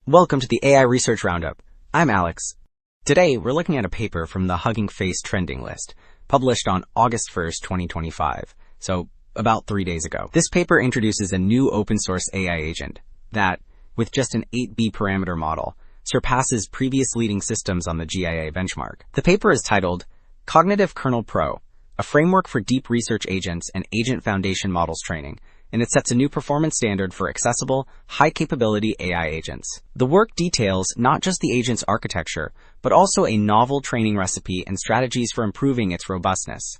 Welcome to the AI Research Roundup. I'm Alex. Today, we're looking at a paper from the Hugging Face trending list, published on August 1st, 2025, so about 3 days ago. This paper introduces a new open-source AI agent that, with just an 8B parameter model, surpasses previous leading systems on the GIA benchmark. The paper is titled Cognitive Kernel-Pro, a framework for deep research agents and agent foundation models training, and it sets a new performance standard for accessible, high-capability AI agents. The work details not just the agent's architecture, but also a novel training recipe and strategies for improving its robustness.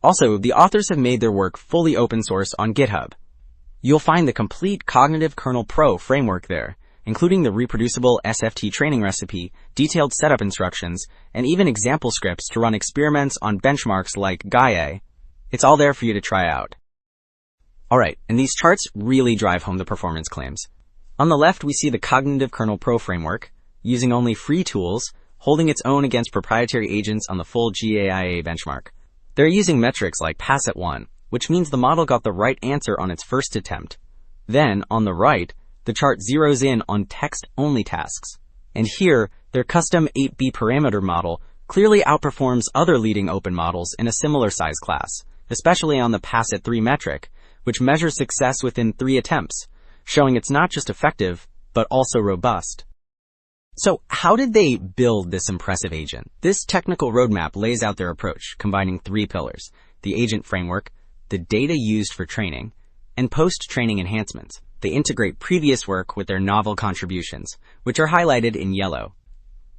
Also, the authors have made their work fully open source on GitHub. You'll find the complete Cognitive Kernel-Pro framework there, including the reproducible SFT training recipe, detailed setup instructions, and even example scripts to run experiments on benchmarks like GIA. It's all there for you to try out. Alright, and these charts really drive home the performance claims. On the left, we see the Cognitive Kernel-Pro framework, using only free tools, holding its own against proprietary agents on the full GAIA benchmark. They're using metrics like pass at 1, which means the model got the right answer on its first attempt. Then, on the right, the chart zeroes in on text-only tasks. And here, their custom 8B parameter model clearly outperforms other leading open models in a similar size class, especially on the pass at 3 metric, which measures success within 3 attempts, showing it's not just effective, but also robust. So how did they build this impressive agent? This technical roadmap lays out their approach, combining 3 pillars: the agent framework, the data used for training, and post-training enhancements. They integrate previous work with their novel contributions, which are highlighted in yellow.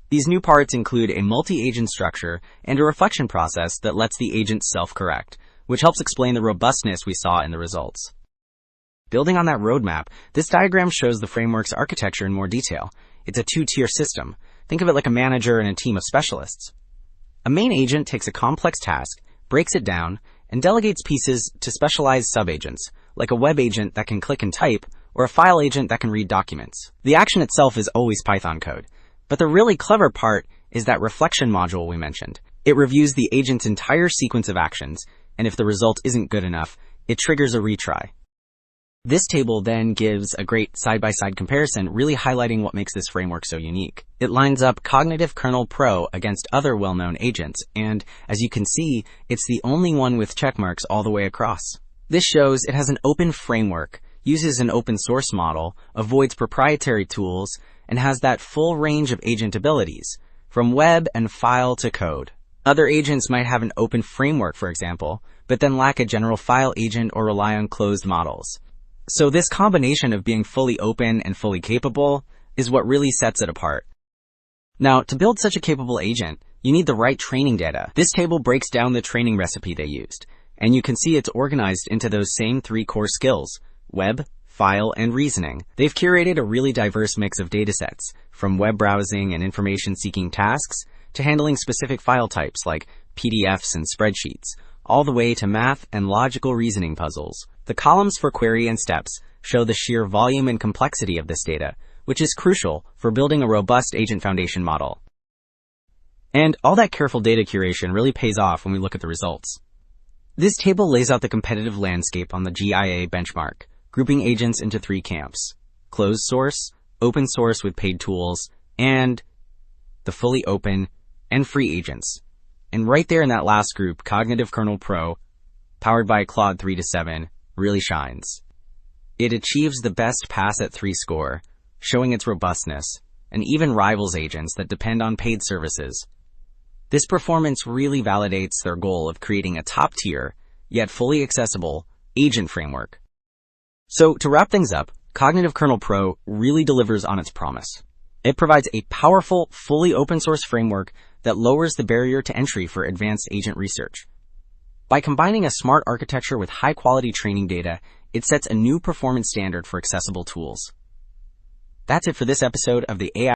These new parts include a multi-agent structure and a reflection process that lets the agent self-correct, which helps explain the robustness we saw in the results. Building on that roadmap, this diagram shows the framework's architecture in more detail. It's a 2-tier system. Think of it like a manager and a team of specialists. A main agent takes a complex task, breaks it down, and delegates pieces to specialized sub-agents, like a web agent that can click and type, or a file agent that can read documents. The action itself is always Python code, but the really clever part is that reflection module we mentioned. It reviews the agent's entire sequence of actions, and if the result isn't good enough, it triggers a retry. This table then gives a great side-by-side comparison, really highlighting what makes this framework so unique. It lines up Cognitive Kernel-Pro against other well-known agents, and as you can see, it's the only one with checkmarks all the way across. This shows it has an open framework, uses an open source model, avoids proprietary tools, and has that full range of agent abilities, from web and file to code. Other agents might have an open framework, for example, but then lack a general file agent or rely on closed models. So this combination of being fully open and fully capable is what really sets it apart. Now, to build such a capable agent, you need the right training data. This table breaks down the training recipe they used, and you can see it's organized into those same 3 core skills: web, file, and reasoning. They've curated a really diverse mix of datasets, from web browsing and information-seeking tasks to handling specific file types like PDFs and spreadsheets, all the way to math and logical reasoning puzzles. The columns for query and steps show the sheer volume and complexity of this data, which is crucial for building a robust agent foundation model. And all that careful data curation really pays off when we look at the results. This table lays out the competitive landscape on the GIA benchmark, grouping agents into 3 camps: closed source, open source with paid tools, and the fully open and free agents. And right there in that last group, Cognitive Kernel-Pro, powered by Claude 3-7, really shines. It achieves the best pass at 3 score, showing its robustness, and even rivals agents that depend on paid services. This performance really validates their goal of creating a top-tier, yet fully accessible, agent framework. So to wrap things up, Cognitive Kernel-Pro really delivers on its promise. It provides a powerful, fully open-source framework that lowers the barrier to entry for advanced agent research. By combining a smart architecture with high-quality training data, it sets a new performance standard for accessible tools. That's it for this episode of the AI